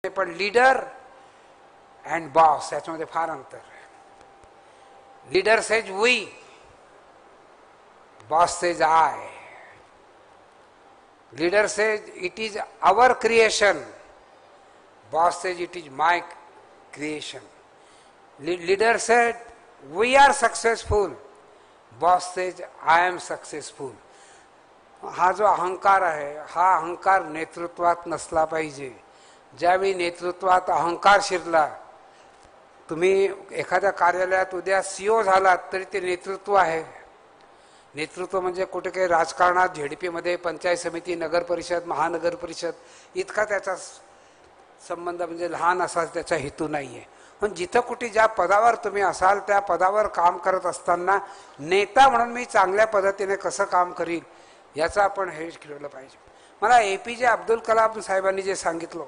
पण leader and boss याच्यामध्ये फार अंतर आहे. Leader says we, boss says I. Leader says it is our creation, boss says it is my creation. Leader says we are successful, boss says I am successful. हा जो अहंकार आहे, हा अहंकार नेतृत्वात नसला पाहिजे. ज्यावेळी नेतृत्वात अहंकार शिरला, तुम्ही एखाद्या कार्यालयात उद्या सीओ झालात तरी ते नेतृत्व आहे. नेतृत्व म्हणजे कुठे काही राजकारणात, झेडपीमध्ये, पंचायत समिती, नगर परिषद, महानगर परिषद इतका त्याचा संबंध, म्हणजे लहान असा त्याचा हेतू नाही आहे. पण जिथं कुठे ज्या पदावर तुम्ही असाल त्या पदावर काम करत असताना नेता म्हणून मी चांगल्या पद्धतीने कसं काम करील याचं आपण हे केलं पाहिजे. मला APJ अब्दुल कलाम साहेबांनी जे सांगितलं,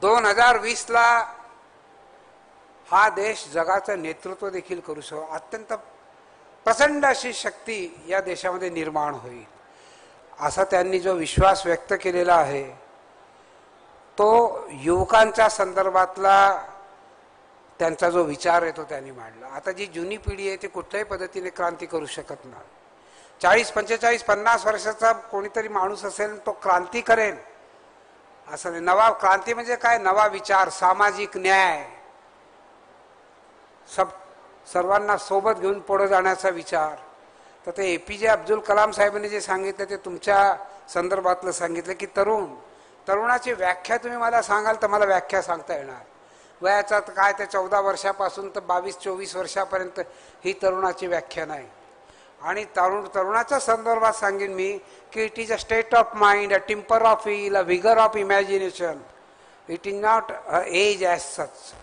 2020ला हा देश जगाचं नेतृत्व देखील करू शकतो. अत्यंत प्रचंड अशी शक्ती या देशामध्ये निर्माण होईल असा त्यांनी जो विश्वास व्यक्त केलेला आहे, तो युवकांच्या संदर्भातला त्यांचा जो विचार आहे तो त्यांनी मांडला. आता जी जुनी पिढी आहे ती कुठल्याही पद्धतीने क्रांती करू शकत नाही. 40, 45, 50 वर्षाचा कोणीतरी माणूस असेल तो क्रांती करेल असं नाही. नवा क्रांती म्हणजे काय? नवा विचार, सामाजिक न्याय, सर्वांना सोबत घेऊन पुढे जाण्याचा विचार. तर ते APJ अब्दुल कलाम साहेबांनी जे सांगितलं ते तुमच्या संदर्भातलं सांगितलं की तरुणाची व्याख्या तुम्ही मला सांगाल तर मला व्याख्या सांगता येणार. वयाचा काय ते 14 वर्षापासून तर 22-24 वर्षापर्यंत ही तरुणाची व्याख्या नाही. आणि तरुणाच्या संदर्भात सांगेन मी की it is a state of mind, a temper of will, a vigour of imagination. It is not a age as such.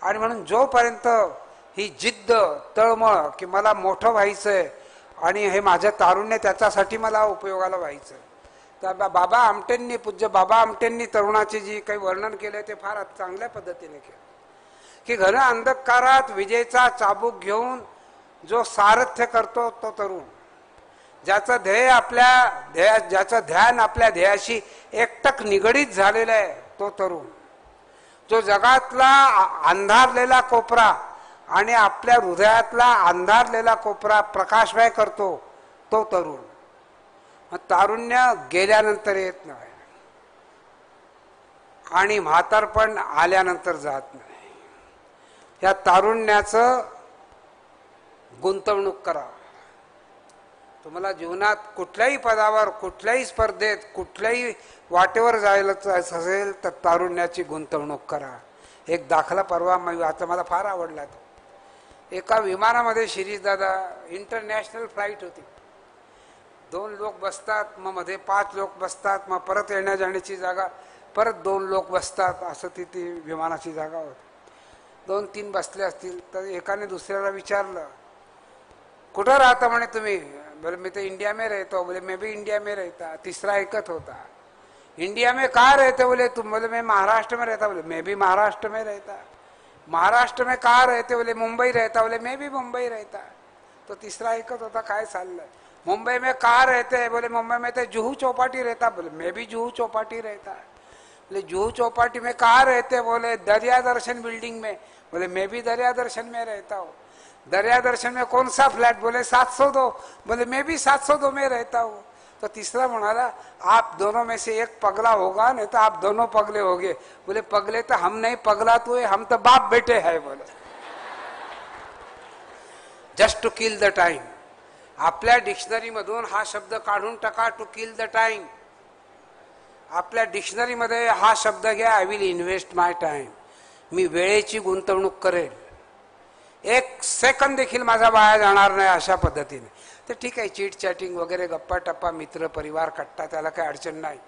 आणि म्हणून जोपर्यंत ही जिद्द, तळमळ की मला मोठं व्हायचंय आणि हे माझं तारुण्य त्याच्यासाठी मला उपयोगाला व्हायचं, तर बाबा आमटेंनी, पूज्य बाबा आमटेंनी तरुणाचे जी काही वर्णन केले ते फार चांगल्या पद्धतीने केलं की घन अंधकारात विजेचा चाबूक घेऊन जो सारथ्य करतो तो तरुण, ज्याचं ज्याचं ध्यान आपल्या ध्येयाशी एकटक निगडीत झालेलं आहे तो तरुण, जो जगातला अंधारलेला कोपरा आणि आपल्या हृदयातला अंधारलेला कोपरा प्रकाशमय करतो तो तरुण. तारुण्य गेल्यानंतर येत नाही आणि म्हातारपण आल्यानंतर जात नाही. या तारुण्याचं गुंतवणूक करा. तुम्हाला जीवनात कुठल्याही पदावर, कुठल्याही स्पर्धेत, कुठल्याही वाटेवर जायला असेल तर तारुण्याची गुंतवणूक करा. एक दाखला परवा आता मला फार आवडला. तो एका विमानामध्ये शिरीष दादा, इंटरनॅशनल फ्लाईट होती, 2 लोक बसतात, मग मध्ये 5 लोक बसतात, मग परत येण्या जाण्याची जागा, परत 2 लोक बसतात, असं ती विमानाची जागा होती. 2-3 बसले असतील तर एकाने दुसऱ्याला विचारलं, कुठं राहता म्हणे तुम्ही? बोले मैं तो इंडिया में रहता हूँ. बोले मैं भी इंडिया में रहता. तीसरा ऐकत होता, इंडिया में कहाँ रहते? बोले तुम? बोले मैं महाराष्ट्र में रहता. बोले मैं भी महाराष्ट्र में रहता. महाराष्ट्र में कहाँ रहते? बोले मुंबई रहता. बोले मैं भी मुंबई रहता. तो तीसरा ऐकत होता काय चाललंय. मुंबई में कहाँ रहते हैं? बोले मुंबई में तो जुहू चौपाटी रहता. बोले मैं भी जुहू चौपाटी रहता. बोले जुहू चौपाटी में कहाँ रहते? बोले दरिया दर्शन बिल्डिंग में. बोले मैं भी दरिया दर्शन में रहता हूँ. दरिया दर्शन में कौन सा फ्लैट? बोले 702. बोले मैं भी 702 में रहता हूँ. तो तीसरा म्हणाला, आप दोनों में से एक पगला होगा, नहीं तो आप दोनों पगले होगे. बोले पगले तो हम नहीं, पगला तो है, हम तो बाप बेटे है. बोले just to kill the time. आपल्या डिक्शनरी मधून हा शब्द काढून टाका, टू किल द टाइम. आपल्या डिक्शनरी मध्ये हा शब्द घ्या, I will invest my time. मी वेळेची गुंतवणूक करेल, 1 सेकंद देखील माझा वाया जाणार नाही अशा पद्धतीने. तर ठीक आहे, चीट चॅटिंग वगैरे, गप्पा टप्पा, मित्र परिवार कट्टा, त्याला काही अडचण नाही.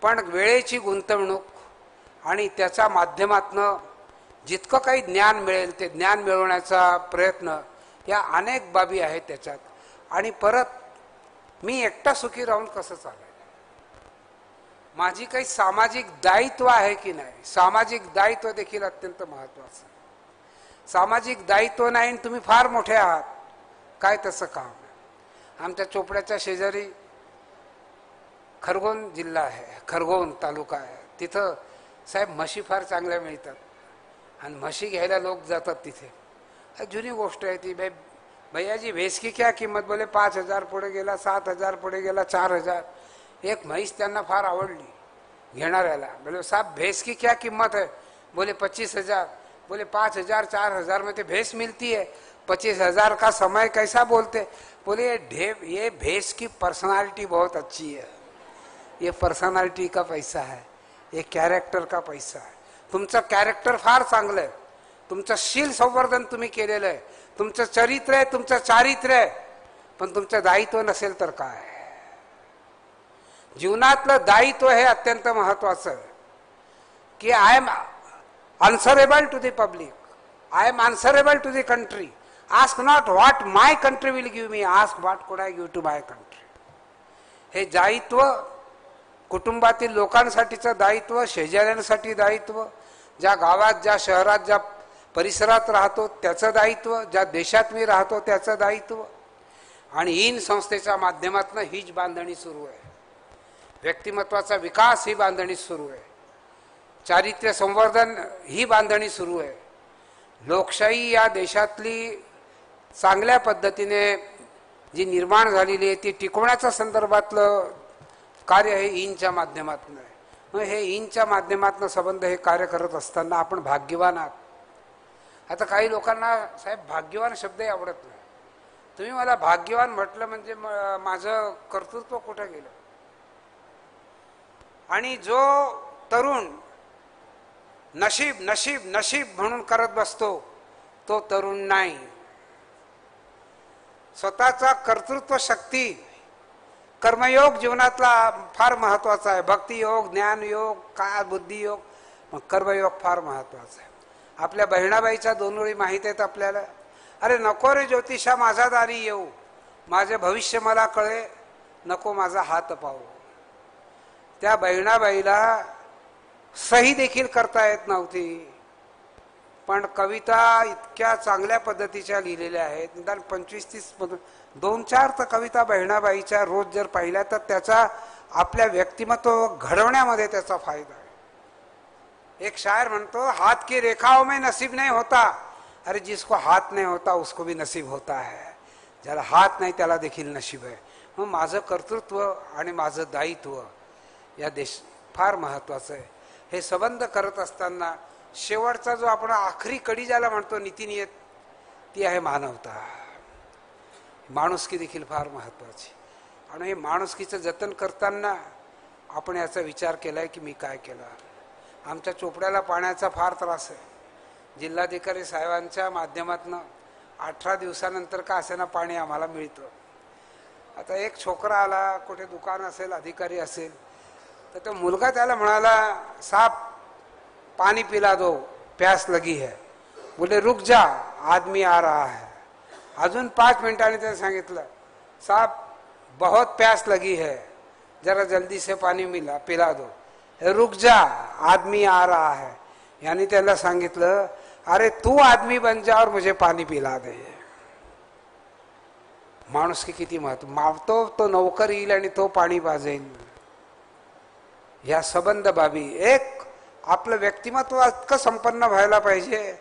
पण वेळेची गुंतवणूक आणि त्याच्या माध्यमातनं जितकं काही ज्ञान मिळेल ते ज्ञान मिळवण्याचा प्रयत्न, या अनेक बाबी आहेत त्याच्यात. आणि परत मी एकटा सुखी राहून कसं चालेल, माझी काही सामाजिक दायित्व आहे की नाही. सामाजिक दायित्व देखील अत्यंत महत्वाचं. सामाजिक दायित्व नाही, तुम्ही फार मोठे आहात, काय तसं काम. आमच्या चोपड्याच्या शेजारी खरगोन जिल्हा आहे, खरगोन तालुका आहे. तिथं साहेब म्हशी फार चांगल्या मिळतात आणि म्हशी घ्यायला लोक जातात तिथे. जुनी गोष्ट आहे ती. भैया जी भैंस की क्या किंमत? बोले 5,000 पुढे गेला, 7,000 पुढे गेला, 4,000. एक म्हैस त्यांना फार आवडली घेणाऱ्याला. बोले साहब भैंस की क्या किंमत है? बोले 25,000. बोले 5,000 4,000 में तो भैंस मिलती है, 25,000 का समय कैसा बोलते? बोले ये भैंस की पर्सनालिटी बहुत अच्छी है, ये पर्सनालिटी का पैसा है, ये कॅरेक्टर का पैसा है. तुमचं कॅरेक्टर फार चांगलं आहे, तुमचं शील संवर्धन तुम्ही केलेलं आहे, तुमचं चरित्र आहे, तुमचं चारित्र्य आहे, पण तुमचं दायित्व नसेल तर काय? जीवनातलं दायित्व हे अत्यंत महत्वाचं आहे. की I am answerable to the public, I am answerable to the country. Ask not what my country will give me, ask what could I give to my country. हे दायित्व कुटुंबातील लोकांसाठीचं दायित्व, शेजाऱ्यांसाठी दायित्व, ज्या गावात ज्या शहरात ज्या परिसरात राहतो त्याचं दायित्व, ज्या देशात मी राहतो त्याचं दायित्व, आणि इन संस्थेच्या माध्यमातून हीच बांधणी सुरू आहे. व्यक्तिमत्वाचा विकास ही बांधणी सुरू आहे, चारित्र्य संवर्धन ही बांधणी सुरू आहे. लोकशाही या देशातली चांगल्या पद्धतीने जी निर्माण झालेली आहे ती टिकवण्याच्या संदर्भातलं कार्य हे ईनच्या माध्यमातून आहे. मग हे ईनच्या माध्यमातून संबंध हे कार्य करत असताना आपण भाग्यवान आहात. आता काही लोकांना साहेब भाग्यवान शब्दही आवडत नाही. तुम्ही मला भाग्यवान म्हटलं म्हणजे माझं कर्तृत्व कुठं गेलं? आणि जो तरुण नशीब नशीब नशीब म्हणून करत बसतो तो तरुण नाही. स्वतःचा कर्तृत्व शक्ती, कर्मयोग जीवनातला फार महत्वाचा आहे. भक्तियोग, ज्ञानयोग, काय बुद्धियोग, मग कर्मयोग फार महत्वाचा आहे. आपल्या बहिणाबाईच्या 2 ओळी माहीत आहेत आपल्याला. अरे नको रे ज्योतिषा माझा दारी येऊ, माझे भविष्य मला कळे, नको माझा हात पाहू. त्या बहिणाबाईला सही देखील करता येत नव्हती, पण कविता इतक्या चांगल्या पद्धतीच्या लिहिलेल्या आहेत. निदान 25-30 2-4 तर कविता बहिणाबाईच्या रोज जर पाहिल्या तर त्याचा आपल्या व्यक्तिमत्व घडवण्यामध्ये त्याचा फायदा आहे. एक शायर म्हणतो, हात की रेखाओं में नसीब नहीं होता. अरे जिसको हात नहीं होता उसको भी नसीब होता है. ज्याला हात नाही त्याला देखील नशीब आहे. मग माझं कर्तृत्व आणि माझं दायित्व या देश फार महत्वाचं आहे. हे संबंध करत असताना शेवटचा जो आपण आखरी कडी ज्याला म्हणतो नीतिनियत, ती आहे मानवता. माणुसकी देखील फार महत्वाची. आणि हे माणुसकीचं जतन करताना आपण याचा विचार केलाय की मी काय केलं. आमच्या चोपड्याला पाण्याचा फार त्रास आहे. जिल्हाधिकारी साहेबांच्या माध्यमातून 18 दिवसानंतर का असेना पाणी आम्हाला मिळतं. आता एक छोकरा आला, कुठे दुकान असेल, अधिकारी असेल, तर तो मुलगा त्याला म्हणाला, साहब पानी पिला दो, प्यास लगी है. बोले रुक जा, आदमी आ रहा है. अजून 5 मिनिटांनी त्याने सांगितलं, साहब बहुत प्यास लगी है, जरा जल्दी से पानी पिला दो. रुक जा, आदमी आ रहा है. यानी त्याला सांगितलं, अरे तू आदमी बन जा और मुझे पानी पिला दे. माणूस की किती महत्व. मावतो तो नौकर येईल आणि तो पाणी पाजेल. या संबंध बाबी, एक आपलं व्यक्तिमत्व इतकं संपन्न व्हायला पाहिजे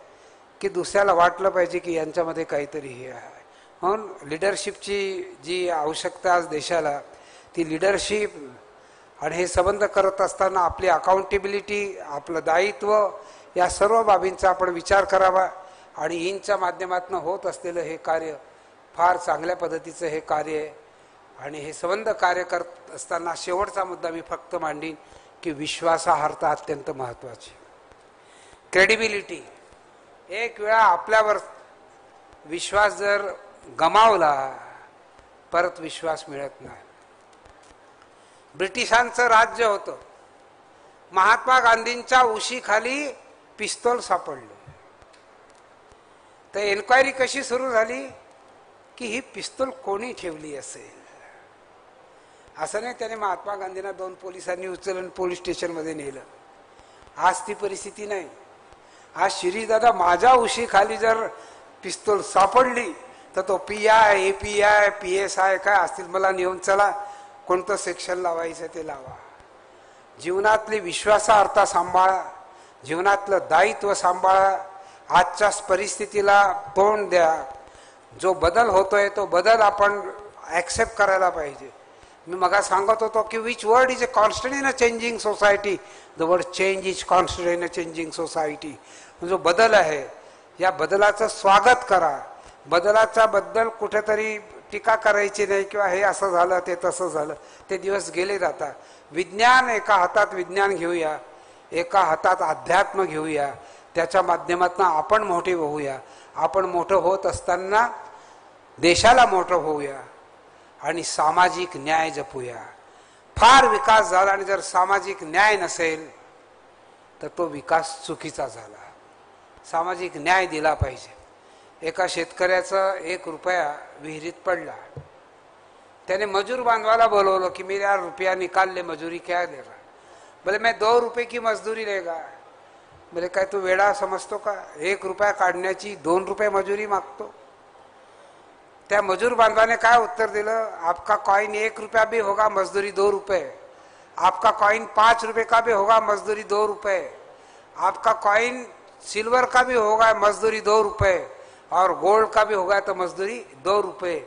की दुसऱ्याला वाटलं पाहिजे की यांच्यामध्ये काहीतरी हे आहे. म्हणून लिडरशिपची जी आवश्यकता आज देशाला, ती लिडरशिप आणि हे संबंध करत असताना आपली अकाउंटेबिलिटी, आपलं दायित्व, या सर्व बाबींचा आपण विचार करावा. आणि ईनच्या माध्यमातून होत असलेलं हे कार्य फार चांगल्या पद्धतीचं हे कार्य आहे. आणि हे संबंध कार्य करत असताना शेवटचा मुद्दा मी फक्त मांडीन की विश्वासार्हता अत्यंत महत्वाची. क्रेडिबिलिटी. एक वेळा आपल्यावर विश्वास जर गमावला परत विश्वास मिळत नाही. ब्रिटिशांचं राज्य होतं. महात्मा गांधींच्या उशीखाली पिस्तूल सापडले. तर एन्क्वायरी कशी सुरू झाली की ही पिस्तूल कोणी ठेवली असेल. असं नाही त्याने महात्मा गांधींना 2 पोलिसांनी उचलून पोलीस स्टेशनमध्ये नेलं. आज ती परिस्थिती नाही. आज शिरीषदादा माझ्या उशीखाली जर पिस्तूल सापडली तर तो PI, API, PSI काय असतील मला नेऊन चला कोणतं सेक्शन लावायचं ते लावा. जीवनातली विश्वासार्हता सांभाळा, जीवनातलं दायित्व सांभाळा, आजच्या परिस्थितीला तोंड द्या. जो बदल होतोय तो बदल आपण ॲक्सेप्ट करायला पाहिजे. मी मगा सांगत होतो की which word is a constant in a changing society, the word change is constant in a changing society. जो बदल आहे या बदलाचं स्वागत करा. बदलाच्या बद्दल कुठेतरी टीका करायची नाही किंवा हे असं झालं ते तसं झालं, ते दिवस गेले जातात. विज्ञान एका हातात विज्ञान घेऊया, एका हातात अध्यात्म घेऊया, त्याच्या माध्यमातून आपण मोठे होऊया. आपण मोठं होत असताना देशाला मोठं होऊया आणि सामाजिक न्याय जपूया. फार विकास झाला आणि जर सामाजिक न्याय नसेल तर तो विकास चुकीचा झाला. सामाजिक न्याय दिला पाहिजे. एका शेतकऱ्याचा 1 रुपया विहिरीत पडला, त्याने मजूर बांधवाला बोलवलं की मेरा रुपया निकाल ले, मजूरी क्या देगा? बोले मैं 2 रुपये की मजदूरी लेगा. बोले काय तू वेडा समजतो का? 1 रुपया काढण्याची 2 रुपये मजुरी मागतो. त्या मजूर बांधवाने काय उत्तर दिलं? आपका कॉइन 1 रुपया भी होगा, मजदूरी 2 रुपये. आपका कॉइन 5 रुपये का भी होगा, मजदूरी 2 रुपये. आपका कॉइन सिल्वर का भी होगा, मजदूरी 2 रुपये. और गोल्ड का भी होगा तो मजदूरी 2 रुपये.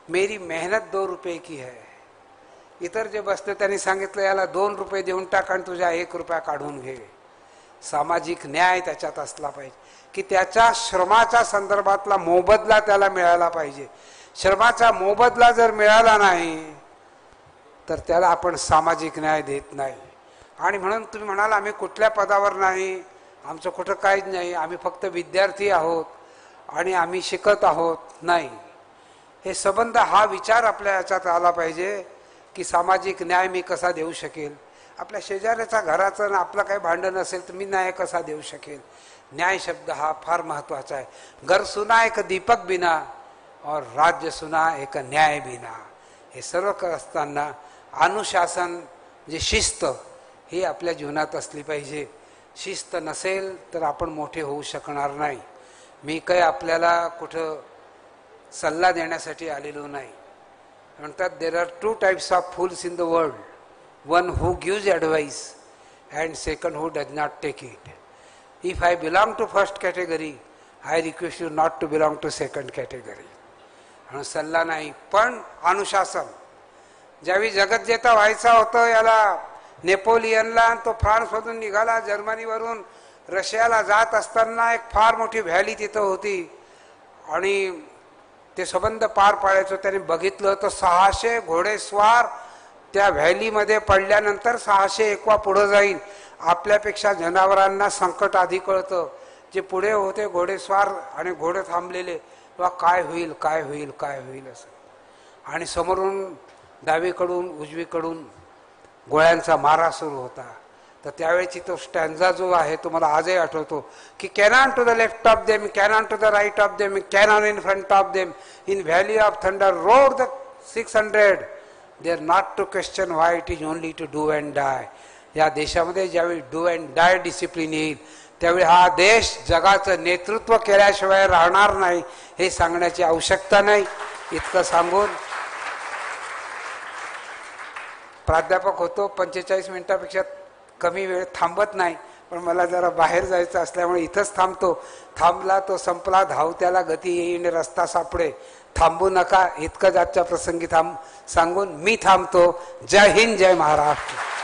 मेरी मेहनत 2 रुपये की है. इतर जे बसले त्यांनी सांगितलं याला 2 रुपये देऊन टाक आणि तुझ्या 1 रुपया काढून घे. सामाजिक न्याय त्याच्यात असला पाहिजे की त्याच्या श्रमाच्या संदर्भातला मोबदला त्याला मिळाला पाहिजे. श्रमाचा मोबदला जर मिळाला नाही तर त्याला आपण सामाजिक न्याय देत नाही. आणि म्हणून तुम्ही म्हणाल आम्ही कुठल्या पदावर नाही, आमचं कुठं काहीच नाही, आम्ही फक्त विद्यार्थी आहोत आणि आम्ही शिकत आहोत. नाही, हे संबंध हा विचार आपल्या याच्यात आला पाहिजे की सामाजिक न्याय मी कसा देऊ शकेल. आपल्या शेजाऱ्याचा घराचं आपलं काही भांडण असेल तर मी न्याय कसा देऊ शकेल. न्याय शब्द हा फार महत्वाचा आहे. घर सुना एक दीपक बिना और राज्य सुना एक न्याय बिना. हे सर्व करत असताना अनुशासन जे शिस्त ही आपल्या जीवनात असली पाहिजे. शिस्त नसेल तर आपण मोठे होऊ शकणार नाही. मी काही आपल्याला कुठं सल्ला देण्यासाठी आलेलो नाही. म्हणतात there are 2 types of fools in the world, one who gives advice and second who does not take it. If I belong to first category, I request you not to belong to second category. म्हणून सल्ला नाही पण अनुशासन. ज्यावेळी जगज्जेता व्हायचा होतं याला नेपोलियनला, तो फ्रान्समधून निघाला, जर्मनीवरून रशियाला जात असताना एक फार मोठी व्हॅली तिथं होती आणि ते संबंध पार पाडायचं. त्याने बघितलं तर 600 घोडेस्वार त्या व्हॅलीमध्ये पडल्यानंतर 601 पुढे जाईल. आपल्यापेक्षा जनावरांना संकट आधी कळतं. जे पुढे होते घोडेस्वार आणि घोडे थांबलेले, तेव्हा काय होईल काय होईल काय होईल असं. आणि समोरून डावीकडून उजवीकडून गोळ्यांचा मारा सुरू होता. तर त्यावेळेची तो स्टँजा जो आहे तो मला आजही आठवतो की cannon to the left of them, cannon to the right of them, cannon in front of them, in valley of thunder rode the 600. They are not to question why it is only to do and die. या देशामध्ये ज्यावेळी do and dye discipline येईल त्यावेळी हा देश जगाचं नेतृत्व केल्याशिवाय राहणार नाही हे सांगण्याची आवश्यकता नाही. इतकं सांगून प्राध्यापक होतो, 45 मिनिटापेक्षा कमी वेळ थांबत नाही, पण मला जरा बाहेर जायचं असल्यामुळे इथंच थांबतो. थांबला तो संपला, धावत्याला गती येईन रस्ता सापडे, थांबू नका. इतकंच आजच्या प्रसंगी सांगून मी थांबतो. जय हिंद, जय महाराष्ट्र.